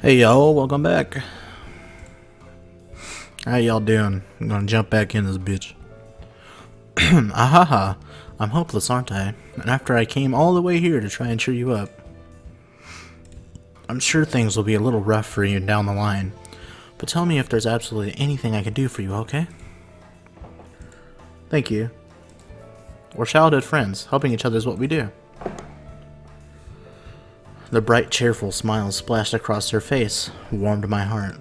Hey y'all, welcome back. How y'all doing? I'm gonna jump back in this bitch. Ahaha, I'm hopeless, aren't I? And after I came all the way here to try and cheer you up. I'm sure things will be a little rough for you down the line, but tell me if there's absolutely anything I can do for you, okay? Thank you. We're childhood friends. Helping each other is what we do. The bright, cheerful smile splashed across her face warmed my heart.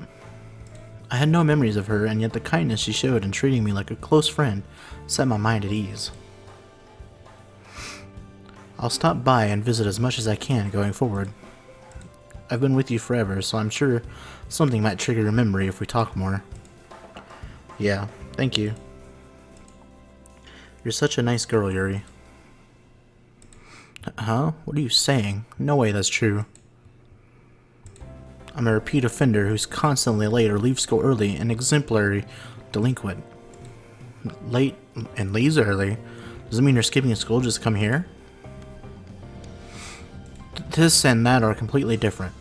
I had no memories of her, and yet the kindness she showed in treating me like a close friend set my mind at ease. I'll stop by and visit as much as I can going forward. I've been with you forever, so I'm sure something might trigger your memory if we talk more. Yeah, thank you. You're such a nice girl, Yuuri. Huh? What are you saying? No way that's true. I'm a repeat offender who's constantly late or leaves school early, an exemplary delinquent. Late and leaves early? Does it mean you're skipping school just to come here? This and that are completely different.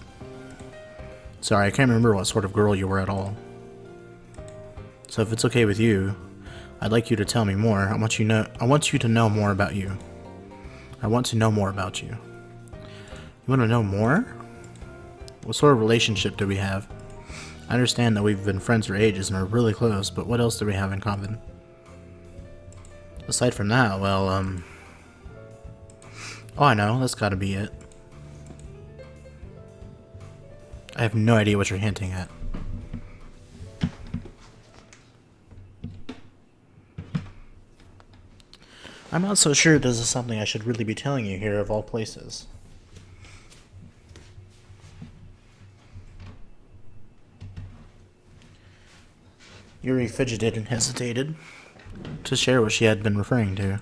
Sorry, I can't remember what sort of girl you were at all. So if it's okay with you, I'd like you to tell me more. I want you to know more about you. I want to know more about you. You want to know more? What sort of relationship do we have? I understand that we've been friends for ages and are really close, but what else do we have in common? Aside from that, well, oh, I know, that's gotta be it. I have no idea what you're hinting at. I'm not so sure this is something I should really be telling you here of all places. Yuuri fidgeted and hesitated to share what she had been referring to.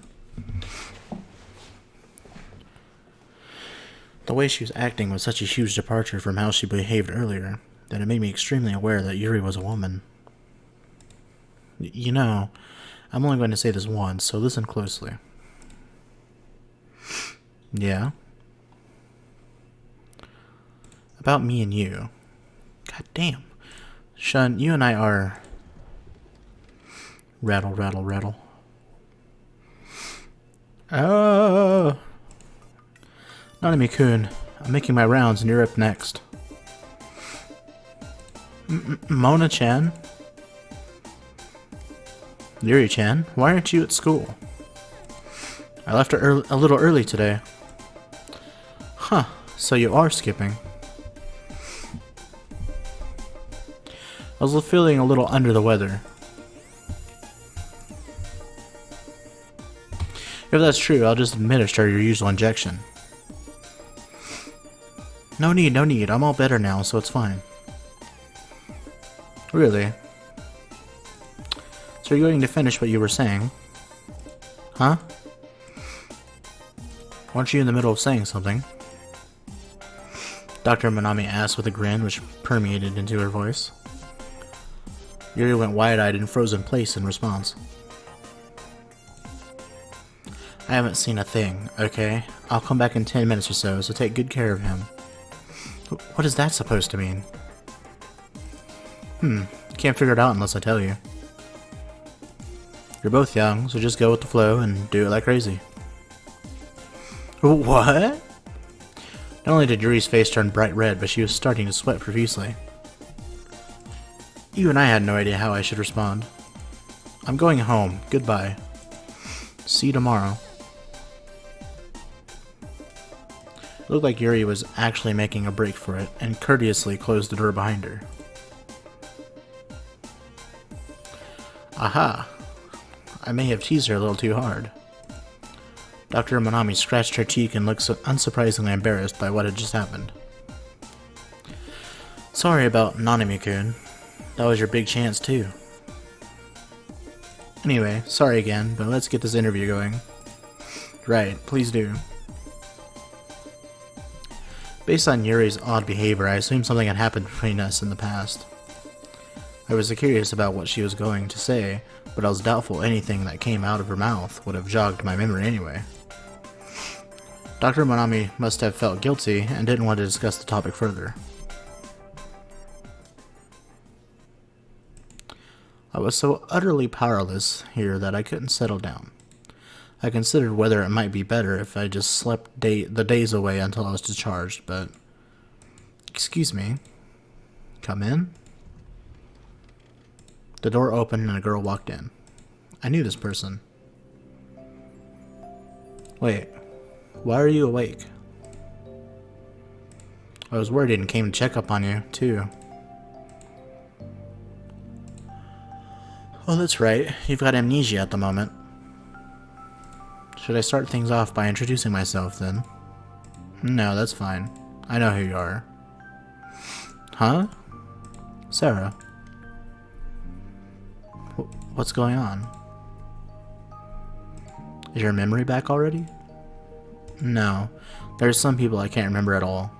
The way she was acting was such a huge departure from how she behaved earlier that it made me extremely aware that Yuuri was a woman. You know, I'm only going to say this once, so listen closely. Yeah? About me and you. God damn. Shun, you and I are... Rattle, rattle, rattle. Oh! Nanami-kun, I'm making my rounds and you're up next. Mona-chan? Yuuri-chan, why aren't you at school? I left a little early today. Huh, so you are skipping. I was feeling a little under the weather. If that's true, I'll just administer your usual injection. No need, no need. I'm all better now, so it's fine. Really? So you're going to finish what you were saying? Huh? Weren't you in the middle of saying something? Dr. Manami asked with a grin which permeated into her voice. Yuuri went wide-eyed and froze in place in response. I haven't seen a thing, okay? I'll come back in 10 minutes or so, so take good care of him. What is that supposed to mean? Can't figure it out unless I tell you. You're both young, so just go with the flow and do it like crazy. What? Not only did Yuri's face turn bright red, but she was starting to sweat profusely. Even I had no idea how I should respond. I'm going home. Goodbye. See you tomorrow. It looked like Yuuri was actually making a break for it, and courteously closed the door behind her. Aha! I may have teased her a little too hard. Dr. Manami scratched her cheek and looked unsurprisingly embarrassed by what had just happened. Sorry about Nanami-kun. That was your big chance too. Anyway, sorry again, but let's get this interview going. Right, please do. Based on Yuri's odd behavior, I assumed something had happened between us in the past. I was curious about what she was going to say, but I was doubtful anything that came out of her mouth would have jogged my memory anyway. Dr. Manami must have felt guilty and didn't want to discuss the topic further. I was so utterly powerless here that I couldn't settle down. I considered whether it might be better if I just slept the days away until I was discharged, but... Excuse me. Come in? The door opened and a girl walked in. I knew this person. Wait, why are you awake? I was worried and came to check up on you, too. Oh, that's right. You've got amnesia at the moment. Should I start things off by introducing myself, then? No, that's fine. I know who you are. Huh? Sarah. What's going on? Is your memory back already? No. There's some people I can't remember at all.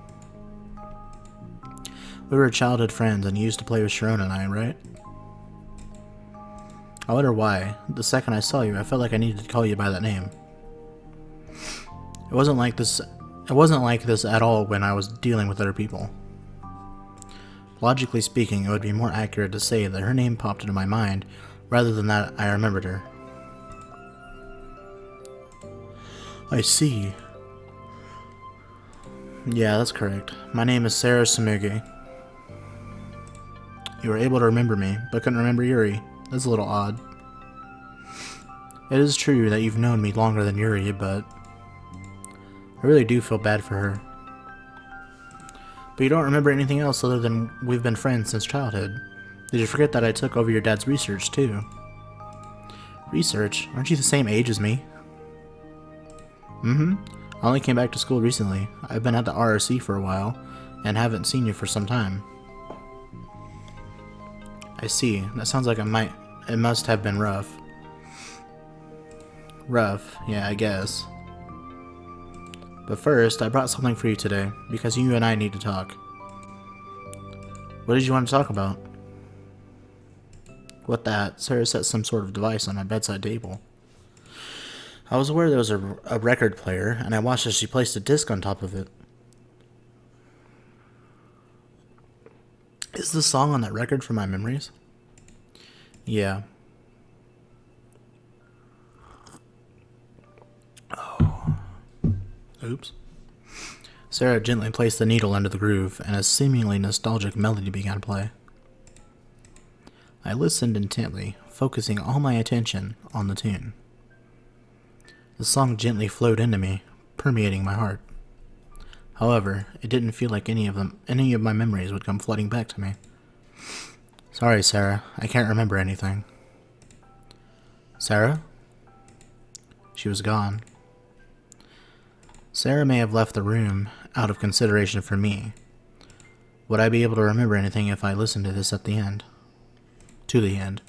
We were childhood friends and you used to play with Sharon and I, right? I wonder why. The second I saw you, I felt like I needed to call you by that name. It wasn't like this at all when I was dealing with other people. Logically speaking, it would be more accurate to say that her name popped into my mind rather than that I remembered her. I see. Yeah, that's correct. My name is Sarah Samugi. You were able to remember me, but couldn't remember Yuuri. That's a little odd. It is true that you've known me longer than Yuuri, but I really do feel bad for her. But you don't remember anything else other than we've been friends since childhood. Did you forget that I took over your dad's research, too? Research? Aren't you the same age as me? Mm-hmm. I only came back to school recently. I've been at the RRC for a while, and haven't seen you for some time. I see. That sounds like it must have been rough. Rough, yeah, I guess. But first, I brought something for you today, because you and I need to talk. What did you want to talk about? What that? Sarah set some sort of device on my bedside table. I was aware there was a record player, and I watched as she placed a disc on top of it. Is the song on that record from my memories? Yeah. Oh. Oops. Sarah gently placed the needle under the groove, and a seemingly nostalgic melody began to play. I listened intently, focusing all my attention on the tune. The song gently flowed into me, permeating my heart. However, it didn't feel like any of my memories would come flooding back to me. Sorry, Sarah, I can't remember anything. Sarah? She was gone. Sarah may have left the room out of consideration for me. Would I be able to remember anything if I listened to this at the end? To the end.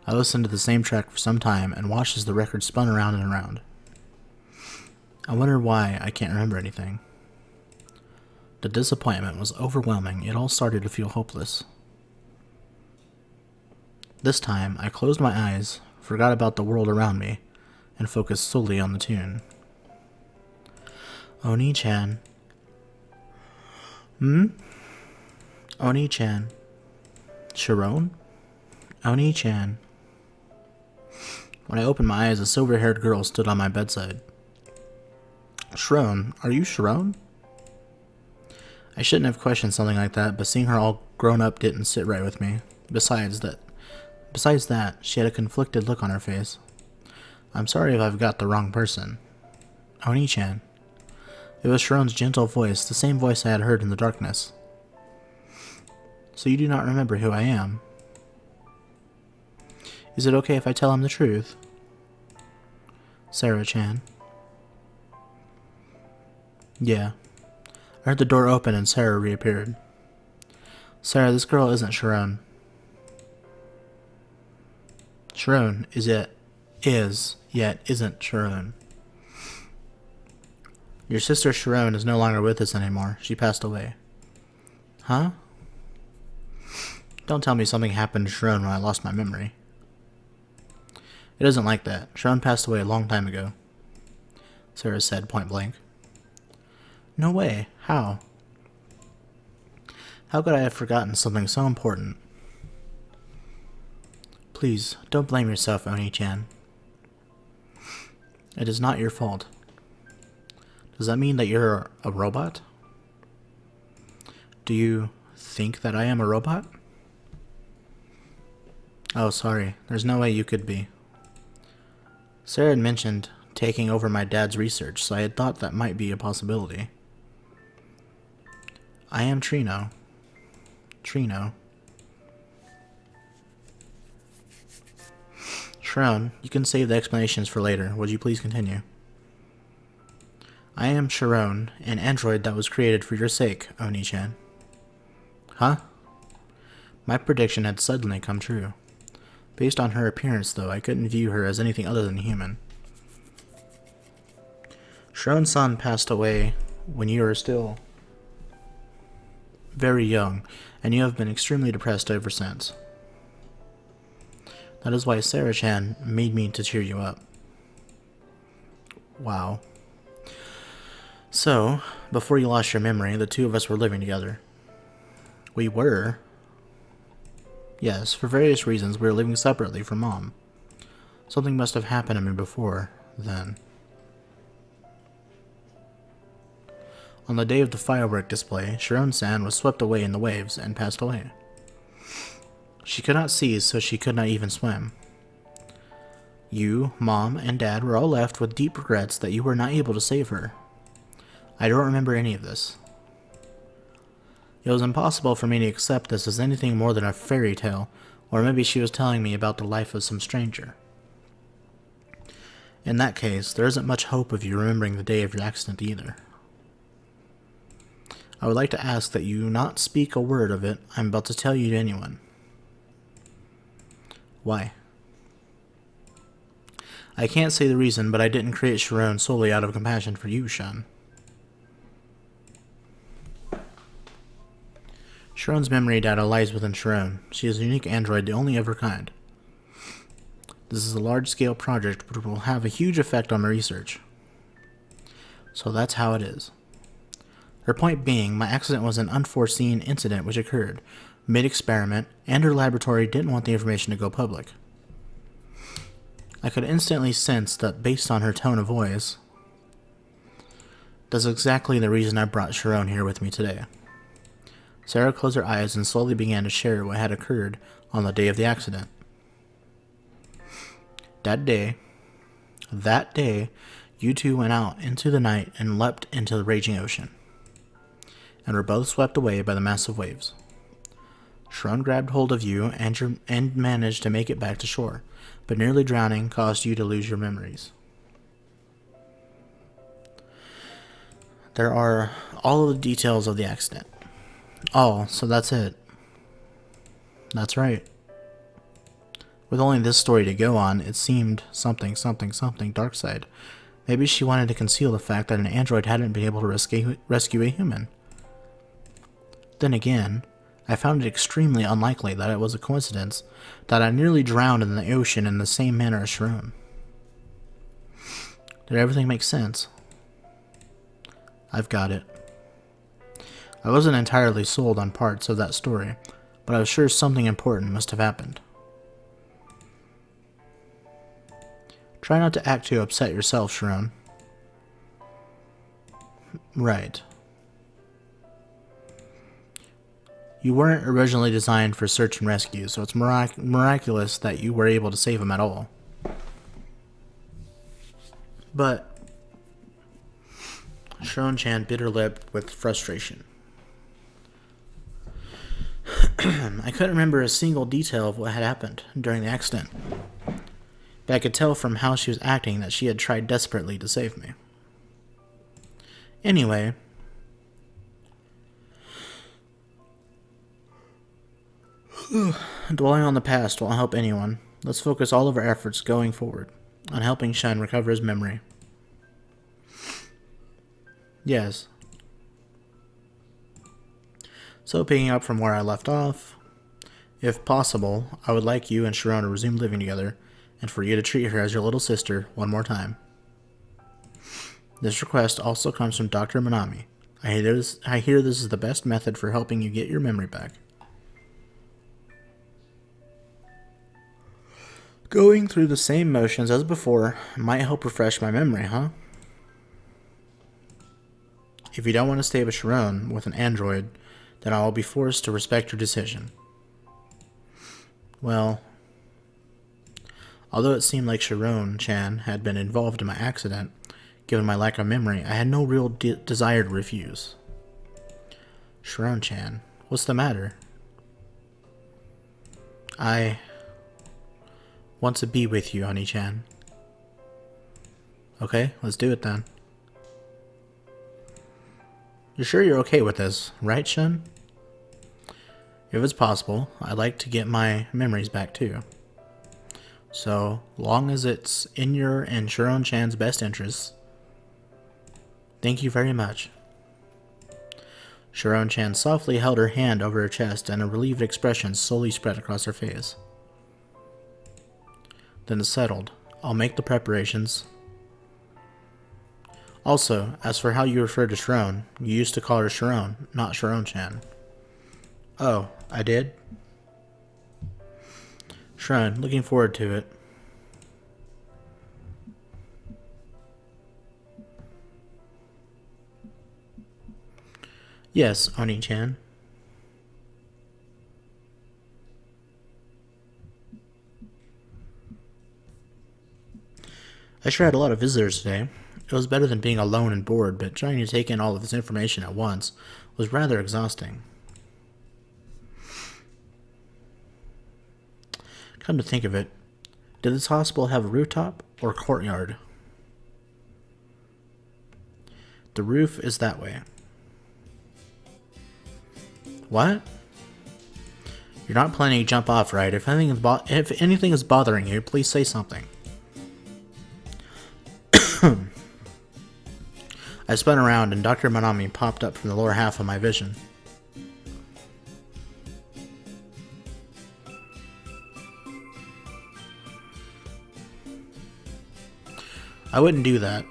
I listened to the same track for some time and watched as the record spun around and around. I wonder why I can't remember anything. The disappointment was overwhelming. It all started to feel hopeless. This time, I closed my eyes, forgot about the world around me, and focused solely on the tune. Oni-chan. Oni-chan. Sharon? Oni-chan. When I opened my eyes, a silver-haired girl stood on my bedside. Sharon, are you Sharon? I shouldn't have questioned something like that, but seeing her all grown up didn't sit right with me. Besides that, she had a conflicted look on her face. I'm sorry if I've got the wrong person. Oni-chan. It was Sharon's gentle voice, the same voice I had heard in the darkness. So you do not remember who I am? Is it okay if I tell him the truth? Sarah-chan. Yeah. I heard the door open and Sarah reappeared. Sarah, this girl isn't Sharon. Sharon yet isn't Sharon. Your sister Sharon is no longer with us anymore. She passed away. Huh? Don't tell me something happened to Sharon when I lost my memory. It isn't like that. Sharon passed away a long time ago. Sarah said point blank. No way. How? How could I have forgotten something so important? Please, don't blame yourself, Oni-chan. It is not your fault. Does that mean that you're a robot? Do you think that I am a robot? Oh, sorry. There's no way you could be. Sarah had mentioned taking over my dad's research, so I had thought that might be a possibility. I am Trino. Trino. Sharon, you can save the explanations for later. Would you please continue? I am Sharon, an android that was created for your sake, Oni-chan. Huh? My prediction had suddenly come true. Based on her appearance, though, I couldn't view her as anything other than human. Sharon-san passed away when you were still very young, and you have been extremely depressed ever since. That is why Sarah-chan made me to cheer you up. Wow. So, before you lost your memory, the two of us were living together. We were? Yes, for various reasons we were living separately from Mom. Something must have happened to me before then. On the day of the firework display, Sharon-san was swept away in the waves and passed away. She could not see, so she could not even swim. You, Mom, and Dad were all left with deep regrets that you were not able to save her. I don't remember any of this. It was impossible for me to accept this as anything more than a fairy tale, or maybe she was telling me about the life of some stranger. In that case, there isn't much hope of you remembering the day of your accident either. I would like to ask that you not speak a word of it I'm about to tell you to anyone. Why? I can't say the reason, but I didn't create Sharon solely out of compassion for you, Shun. Sharon's memory data lies within Sharon. She is a unique android, the only of her kind. This is a large-scale project which will have a huge effect on my research. So that's how it is. Her point being, my accident was an unforeseen incident which occurred mid-experiment, and her laboratory didn't want the information to go public. I could instantly sense that based on her tone of voice, that's exactly the reason I brought Sharon here with me today. Sarah closed her eyes and slowly began to share what had occurred on the day of the accident. That day, you two went out into the night and leapt into the raging ocean, and were both swept away by the massive waves. Sharon grabbed hold of you and managed to make it back to shore, but nearly drowning caused you to lose your memories. There are all of the details of the accident. Oh, so that's it. That's right. With only this story to go on, it seemed something dark side. Maybe she wanted to conceal the fact that an android hadn't been able to rescue a human. Then again, I found it extremely unlikely that it was a coincidence that I nearly drowned in the ocean in the same manner as Sharon. Did everything make sense? I've got it. I wasn't entirely sold on parts of that story, but I was sure something important must have happened. Try not to act too upset yourself, Sharon. Right. You weren't originally designed for search and rescue, so it's miraculous that you were able to save him at all. But Sharon-chan bit her lip with frustration. I couldn't remember a single detail of what had happened during the accident, but I could tell from how she was acting that she had tried desperately to save me. Anyway, dwelling on the past won't help anyone. Let's focus all of our efforts going forward on helping Shun recover his memory. Yes. So, picking up from where I left off, if possible, I would like you and Sharon to resume living together, and for you to treat her as your little sister one more time. This request also comes from Dr. Manami. I hear this is the best method for helping you get your memory back. Going through the same motions as before might help refresh my memory, huh? If you don't want to stay with Sharon with an android, then I will be forced to respect your decision. Well, although it seemed like Sharon-chan had been involved in my accident, given my lack of memory, I had no real desire to refuse. Sharon-chan, what's the matter? I want to be with you, Honey-chan. Okay, let's do it then. You're sure you're okay with this, right, Shun? If it's possible, I'd like to get my memories back too. So, long as it's in your and Sharon-chan's best interests. Thank you very much. Sharon-chan softly held her hand over her chest and a relieved expression slowly spread across her face. Then it's settled. I'll make the preparations. Also, as for how you refer to Sharon, you used to call her Sharon, not Sharon-chan. Oh, I did? Sharon, looking forward to it. Yes, Oni-chan. I sure had a lot of visitors today. It was better than being alone and bored, but trying to take in all of this information at once was rather exhausting. Come to think of it, did this hospital have a rooftop or courtyard? The roof is that way. What? You're not planning to jump off, right? If anything is bothering you, please say something. I spun around and Dr. Manami popped up from the lower half of my vision. I wouldn't do that.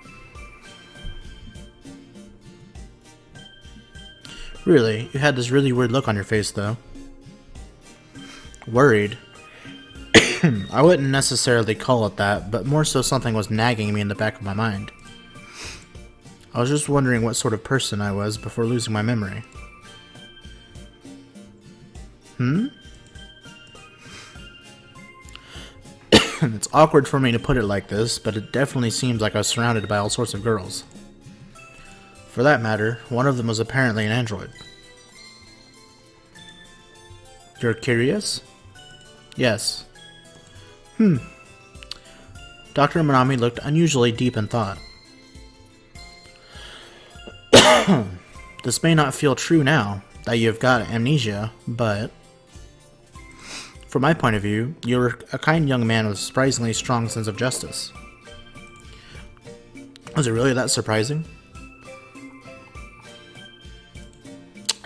Really, you had this really weird look on your face, though. Worried? I wouldn't necessarily call it that, but more so something was nagging me in the back of my mind. I was just wondering what sort of person I was before losing my memory. It's awkward for me to put it like this, but it definitely seems like I was surrounded by all sorts of girls. For that matter, one of them was apparently an android. You're curious? Yes. Dr. Manami looked unusually deep in thought. This may not feel true now that you've got amnesia, but from my point of view, you're a kind young man with a surprisingly strong sense of justice. Was it really that surprising?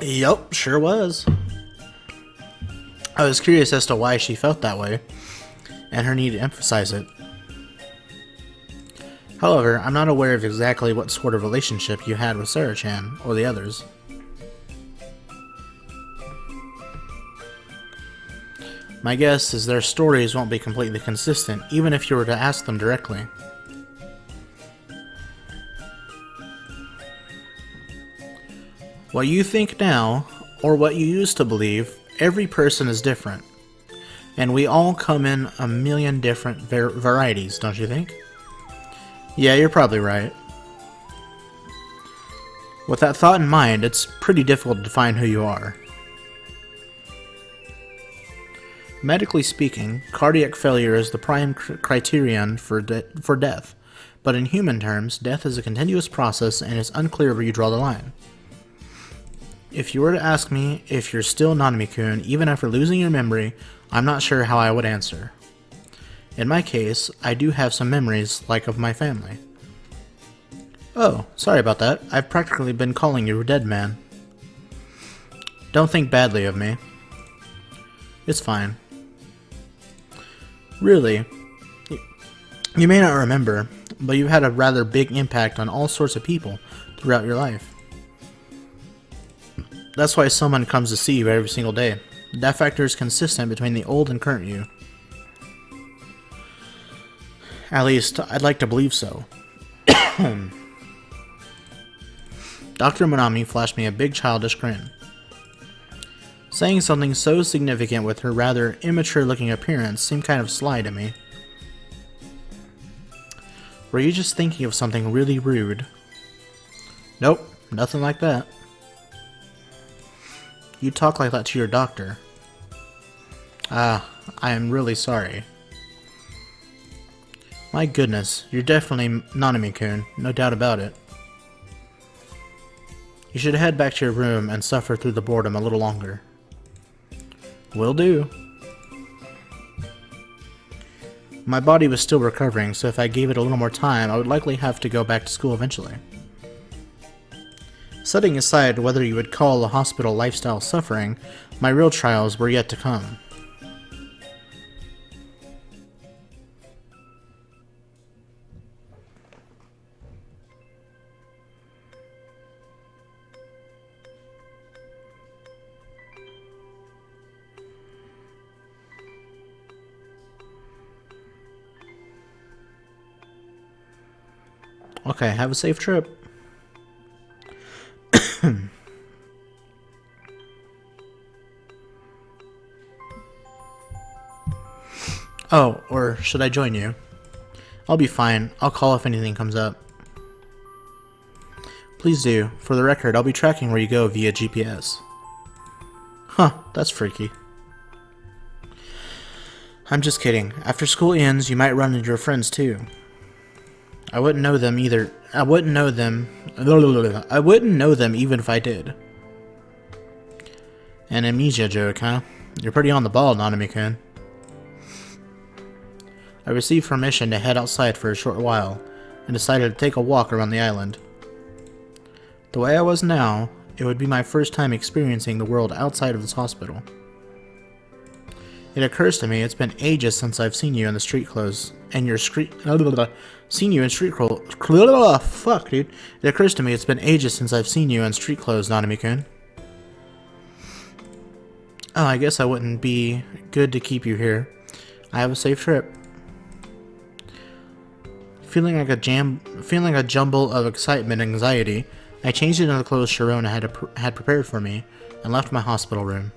Yup, sure was. I was curious as to why she felt that way, and her need to emphasize it. However, I'm not aware of exactly what sort of relationship you had with Sarah-chan, or the others. My guess is their stories won't be completely consistent, even if you were to ask them directly. What you think now, or what you used to believe, every person is different. And we all come in a million different varieties, don't you think? Yeah, you're probably right. With that thought in mind, it's pretty difficult to define who you are. Medically speaking, cardiac failure is the prime criterion for death, but in human terms, death is a continuous process and it's unclear where you draw the line. If you were to ask me if you're still Nanami-kun, even after losing your memory, I'm not sure how I would answer. In my case, I do have some memories, like of my family. Oh, sorry about that. I've practically been calling you a dead man. Don't think badly of me. It's fine. Really, you may not remember, but you've had a rather big impact on all sorts of people throughout your life. That's why someone comes to see you every single day. That factor is consistent between the old and current you. At least, I'd like to believe so. Dr. Monami flashed me a big childish grin. Saying something so significant with her rather immature-looking appearance seemed kind of sly to me. Were you just thinking of something really rude? Nope, nothing like that. You talk like that to your doctor. Ah, I am really sorry. My goodness, you're definitely Nanami-kun, no doubt about it. You should head back to your room and suffer through the boredom a little longer. Will do. My body was still recovering, so if I gave it a little more time, I would likely have to go back to school eventually. Setting aside whether you would call the hospital lifestyle suffering, my real trials were yet to come. Okay, have a safe trip. Oh, or should I join you? I'll be fine. I'll call if anything comes up. Please do. For the record, I'll be tracking where you go via GPS. Huh, that's freaky. I'm just kidding. After school ends, you might run into your friends too. I wouldn't know them either. I wouldn't know them even if I did. An amnesia joke, huh? You're pretty on the ball, Nanami-kun. I received permission to head outside for a short while, and decided to take a walk around the island. The way I was now, it would be my first time experiencing the world outside of this hospital. It occurs to me it's been ages since I've seen you in the street clothes, and your seen you in street clothes. Fuck, dude. It occurs to me it's been ages since I've seen you in street clothes, Nanami-kun. Oh, I guess I wouldn't be good to keep you here. I have a safe trip. Feeling like a jumble of excitement and anxiety, I changed into the clothes Sharona had prepared for me, and left my hospital room.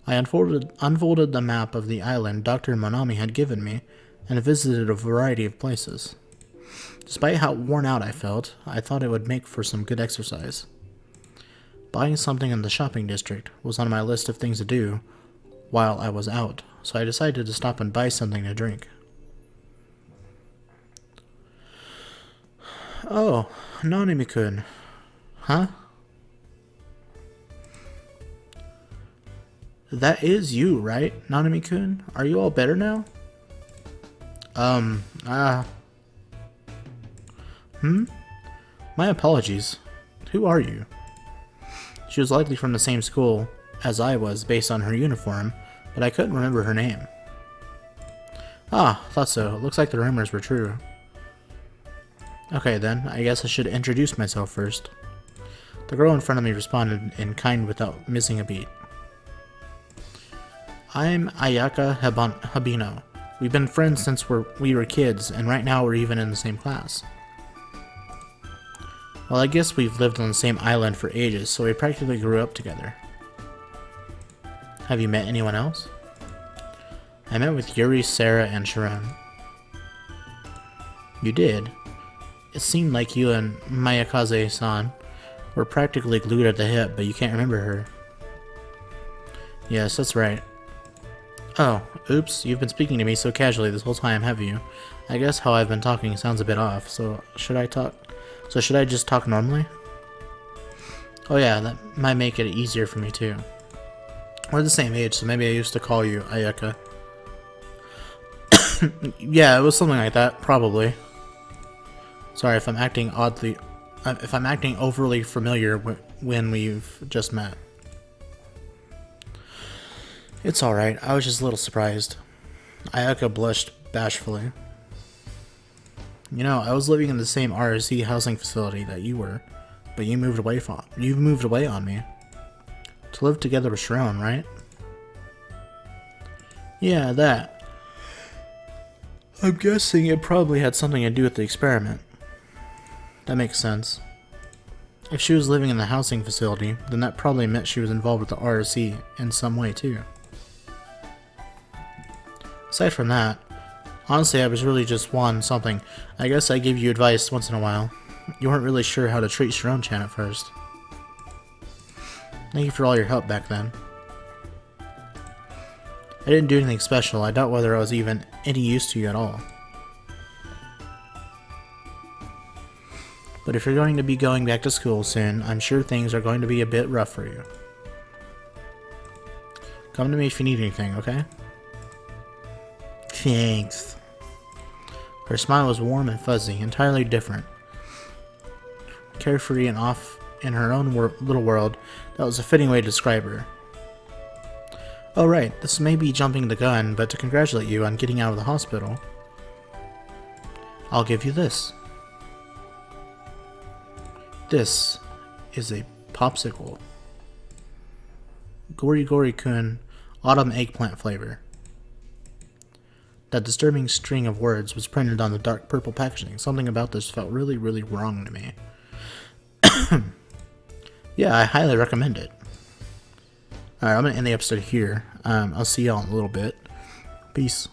I unfolded the map of the island Dr. Monami had given me, and visited a variety of places. Despite how worn out I felt, I thought it would make for some good exercise. Buying something in the shopping district was on my list of things to do while I was out, so I decided to stop and buy something to drink. Oh, Nanami-kun. Huh? That is you, right, Nanami-kun? Are you all better now? My apologies. Who are you? She was likely from the same school as I was based on her uniform, but I couldn't remember her name. Ah, thought so. Looks like the rumors were true. Okay then, I guess I should introduce myself first. The girl in front of me responded in kind without missing a beat. I'm Ayaka Habino. We've been friends since we were kids, and right now we're even in the same class. Well, I guess we've lived on the same island for ages, so we practically grew up together. Have you met anyone else? I met with Yuuri, Sarah, and Sharon. You did? It seemed like you and Mayakaze-san were practically glued at the hip, but you can't remember her. Yes, that's right. Oh, oops, you've been speaking to me so casually this whole time, have you? I guess how I've been talking sounds a bit off, so should I just talk normally? Oh yeah, that might make it easier for me too. We're the same age, so maybe I used to call you Ayaka. Yeah, it was something like that, probably. Sorry if I'm acting overly familiar when we've just met. It's alright, I was just a little surprised. Ayaka blushed bashfully. You know, I was living in the same RSC housing facility that you were, but you moved away on me. To live together with Sharon, right? Yeah, that. I'm guessing it probably had something to do with the experiment. That makes sense. If she was living in the housing facility, then that probably meant she was involved with the RSC in some way too. Aside from that, honestly I was really just wanting something. I guess I give you advice once in a while. You weren't really sure how to treat Trinoline at first. Thank you for all your help back then. I didn't do anything special. I doubt whether I was even any use to you at all. But if you're going to be going back to school soon, I'm sure things are going to be a bit rough for you. Come to me if you need anything, okay? Thanks. Her smile was warm and fuzzy, entirely different. Carefree and off in her own little world, that was a fitting way to describe her. Oh right, this may be jumping the gun, but to congratulate you on getting out of the hospital, I'll give you this. This is a popsicle. Gory Gory Kun Autumn Eggplant Flavor. That disturbing string of words was printed on the dark purple packaging. Something about this felt really, really wrong to me. Yeah, I highly recommend it. Alright, I'm going to end the episode here. I'll see y'all in a little bit. Peace.